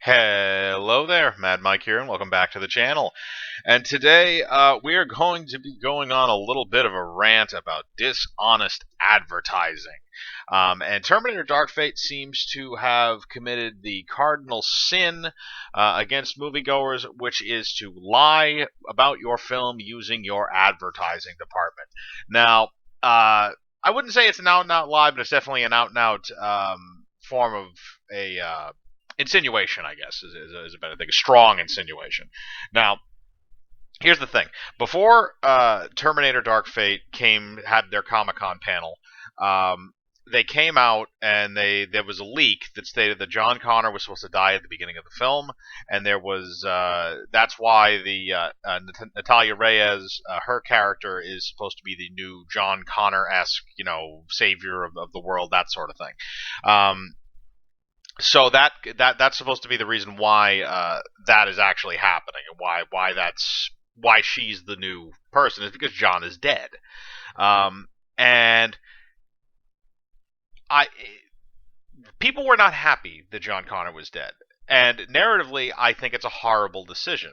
Hello there, Mad Mike here, and welcome back to the channel. And today we are going to be going on a little bit of a rant about dishonest advertising. And Terminator Dark Fate seems to have committed the cardinal sin against moviegoers, which is to lie about your film using your advertising department. Now, I wouldn't say it's an out-and-out lie, but it's definitely an out-and-out form of a insinuation, I guess, is a better thing. A strong insinuation. Now, here's the thing. Before Terminator Dark Fate had their Comic-Con panel, they came out and there was a leak that stated that John Connor was supposed to die at the beginning of the film, and there was that's why the Natalia Reyes, her character, is supposed to be the new John Connor-esque, savior of the world, that sort of thing. So that's supposed to be the reason why that is actually happening, and why she's the new person is because John is dead, and I people were not happy that John Connor was dead, and narratively I think it's a horrible decision.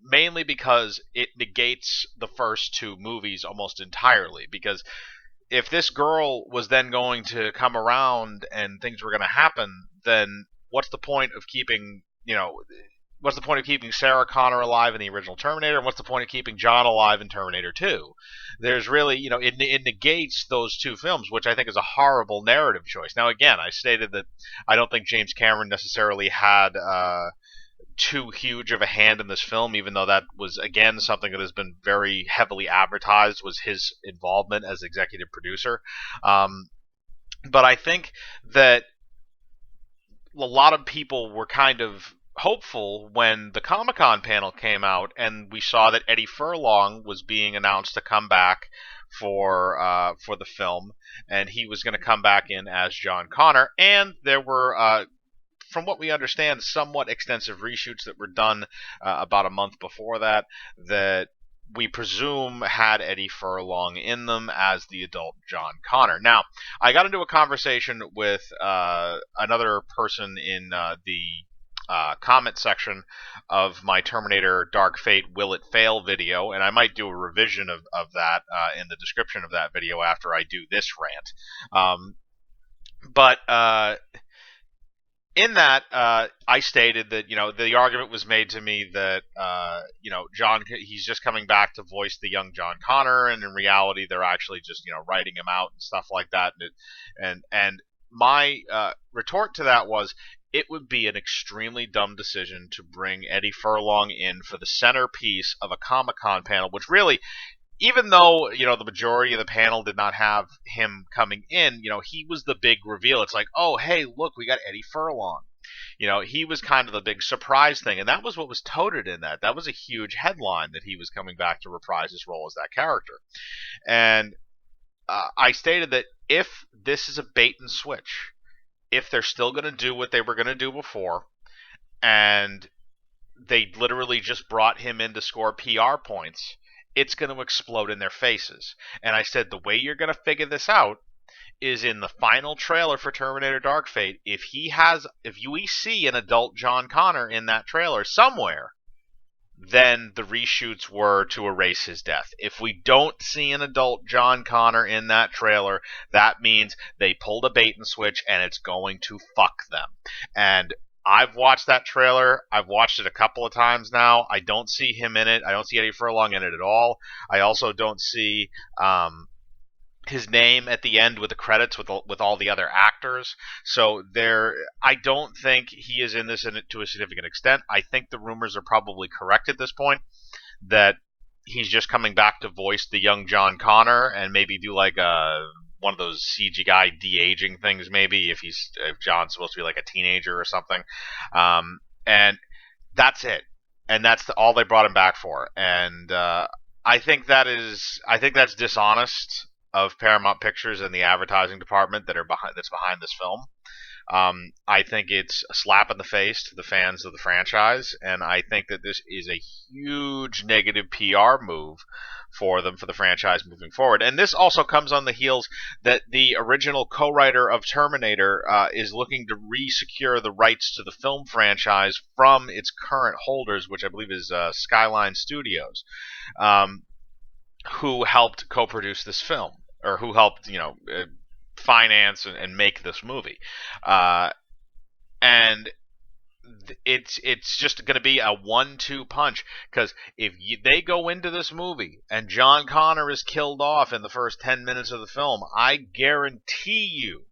Mainly because it negates the first two movies almost entirely, because if this girl was then going to come around and things were going to happen, then what's the point of keeping, what's the point of keeping Sarah Connor alive in the original Terminator, and what's the point of keeping John alive in Terminator 2? There's really, it negates those two films, which I think is a horrible narrative choice. Now, again, I stated that I don't think James Cameron necessarily had too huge of a hand in this film, even though that was, again, something that has been very heavily advertised, was his involvement as executive producer. But I think that a lot of people were kind of hopeful when the Comic-Con panel came out and we saw that Eddie Furlong was being announced to come back for the film, and he was going to come back in as John Connor, and there were from what we understand, somewhat extensive reshoots that were done about a month before that we presume had Eddie Furlong in them as the adult John Connor. Now, I got into a conversation with another person in the comment section of my Terminator Dark Fate Will It Fail video, and I might do a revision of that in the description of that video after I do this rant. But in that, I stated that the argument was made to me that John, he's just coming back to voice the young John Connor, and in reality they're actually just writing him out and stuff like that. And my retort to that was, it would be an extremely dumb decision to bring Eddie Furlong in for the centerpiece of a Comic-Con panel, which really, even though the majority of the panel did not have him coming in, he was the big reveal. It's like, oh hey, look, we got Eddie Furlong. He was kind of the big surprise thing, and that was what was touted in that. That was a huge headline, that he was coming back to reprise his role as that character. And I stated that if this is a bait and switch, if they're still going to do what they were going to do before, and they literally just brought him in to score PR points, it's going to explode in their faces. And I said, the way you're going to figure this out is in the final trailer for Terminator Dark Fate. If we see an adult John Connor in that trailer somewhere, then the reshoots were to erase his death. If we don't see an adult John Connor in that trailer, that means they pulled a bait and switch, and it's going to fuck them. And I've watched that trailer. I've watched it a couple of times now. I don't see him in it. I don't see Eddie Furlong in it at all. I also don't see his name at the end with the credits with all the other actors. So I don't think he is in this to a significant extent. I think the rumors are probably correct at this point, that he's just coming back to voice the young John Connor and maybe do like one of those CGI de-aging things, maybe, if John's supposed to be like a teenager or something. And that's it. And that's all they brought him back for. And I think that's dishonest of Paramount Pictures and the advertising department that's behind this film. I think it's a slap in the face to the fans of the franchise, and I think that this is a huge negative PR move for them, for the franchise moving forward. And this also comes on the heels that the original co-writer of Terminator is looking to re-secure the rights to the film franchise from its current holders, which I believe is Skyline Studios, um, who helped co-produce this film, or who helped, finance and make this movie. Uh, and it's just going to be a 1-2 punch, because if they go into this movie and John Connor is killed off in the first 10 minutes of the film, I guarantee you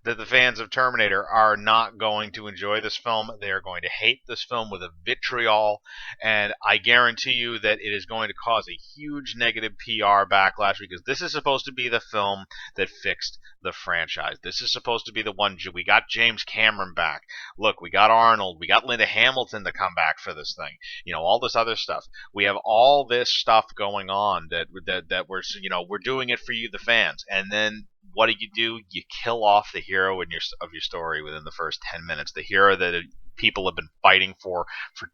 that the fans of Terminator are not going to enjoy this film. They are going to hate this film with a vitriol, and I guarantee you that it is going to cause a huge negative PR backlash, because this is supposed to be the film that fixed the franchise. This is supposed to be the one. We got James Cameron back. Look, we got Arnold. We got Linda Hamilton to come back for this thing. All this other stuff. We have all this stuff going on that we're doing it for you, the fans, and then what do? You kill off the hero of your story within the first 10 minutes. The hero that people have been fighting for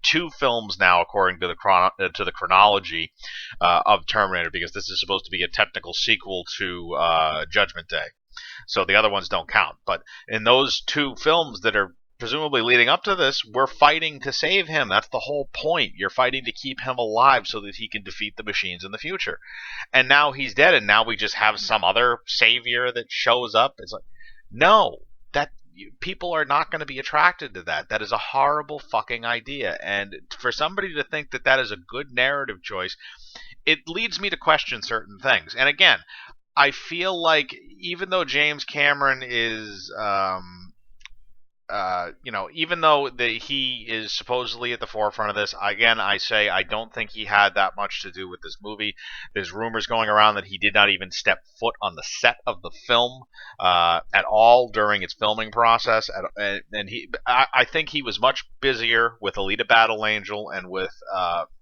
2 films now, according to the chronology of Terminator, because this is supposed to be a technical sequel to Judgment Day. So the other ones don't count. But in those 2 films that are presumably leading up to this, we're fighting to save him. That's the whole point. You're fighting to keep him alive so that he can defeat the machines in the future. And now he's dead, and now we just have some other savior that shows up. It's like, no, that people are not going to be attracted to that. That is a horrible fucking idea. And for somebody to think that that is a good narrative choice, it leads me to question certain things. And again, I feel like even though James Cameron is even though he is supposedly at the forefront of this, again, I say I don't think he had that much to do with this movie. There's rumors going around that he did not even step foot on the set of the film at all during its filming process. I think he was much busier with Alita Battle Angel and with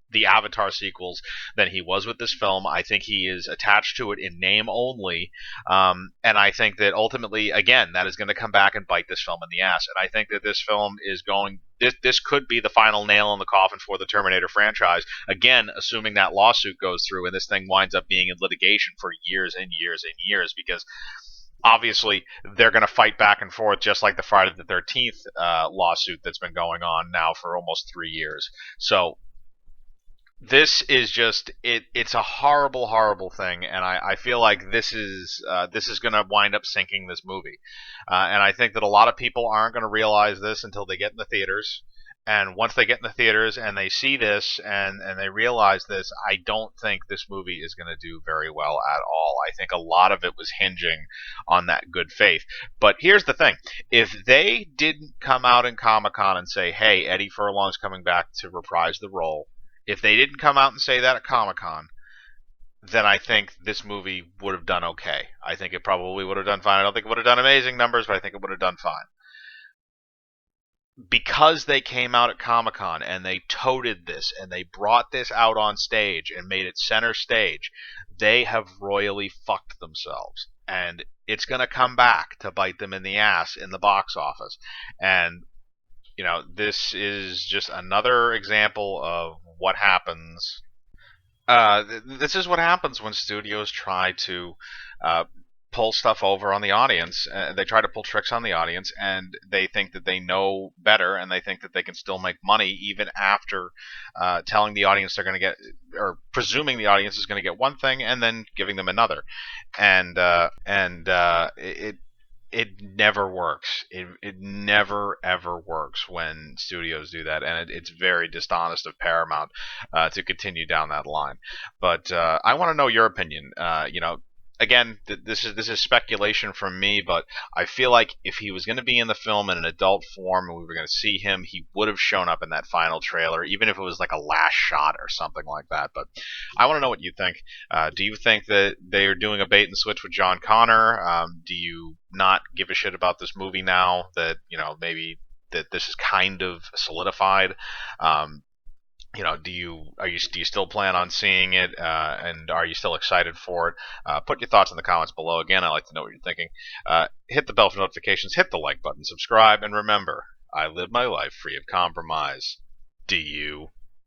the Avatar sequels than he was with this film. I think he is attached to it in name only, and I think that ultimately, again, that is going to come back and bite this film in the ass. And I think that this film is going. This could be the final nail in the coffin for the Terminator franchise. Again, assuming that lawsuit goes through and this thing winds up being in litigation for years and years and years, because obviously they're going to fight back and forth, just like the Friday the 13th lawsuit that's been going on now for almost 3 years. So this is just it's a horrible thing, and I feel like this is going to wind up sinking this movie, and I think that a lot of people aren't going to realize this until they get in the theaters. And once they get in the theaters and they see this and they realize this, I don't think this movie is going to do very well at all. I think a lot of it was hinging on that good faith. But here's the thing. If they didn't come out in Comic-Con and say, hey, Eddie Furlong's coming back to reprise the role, if they didn't come out and say that at Comic-Con, then I think this movie would have done okay. I think it probably would have done fine. I don't think it would have done amazing numbers, but I think it would have done fine. Because they came out at Comic-Con and they toted this and they brought this out on stage and made it center stage, they have royally fucked themselves. And it's going to come back to bite them in the ass in the box office. And this is just another example of what happens. This is what happens when studios try to pull stuff over on the audience. They try to pull tricks on the audience, and they think that they know better, and they think that they can still make money even after telling the audience they're going to get, or presuming the audience is going to get one thing and then giving them another. And it never works. It never ever works when studios do that, and it's very dishonest of Paramount to continue down that line. But I want to know your opinion. Again, this is speculation from me, but I feel like if he was going to be in the film in an adult form and we were going to see him, he would have shown up in that final trailer, even if it was like a last shot or something like that. But I want to know what you think. Do you think that they are doing a bait and switch with John Connor? Do you not give a shit about this movie now that maybe that this is kind of solidified? do you still plan on seeing it, and are you still excited for it? Put your thoughts in the comments below. Again, I like to know what you're thinking. Hit the bell for notifications, hit the like button, subscribe, and remember, I live my life free of compromise. Do you?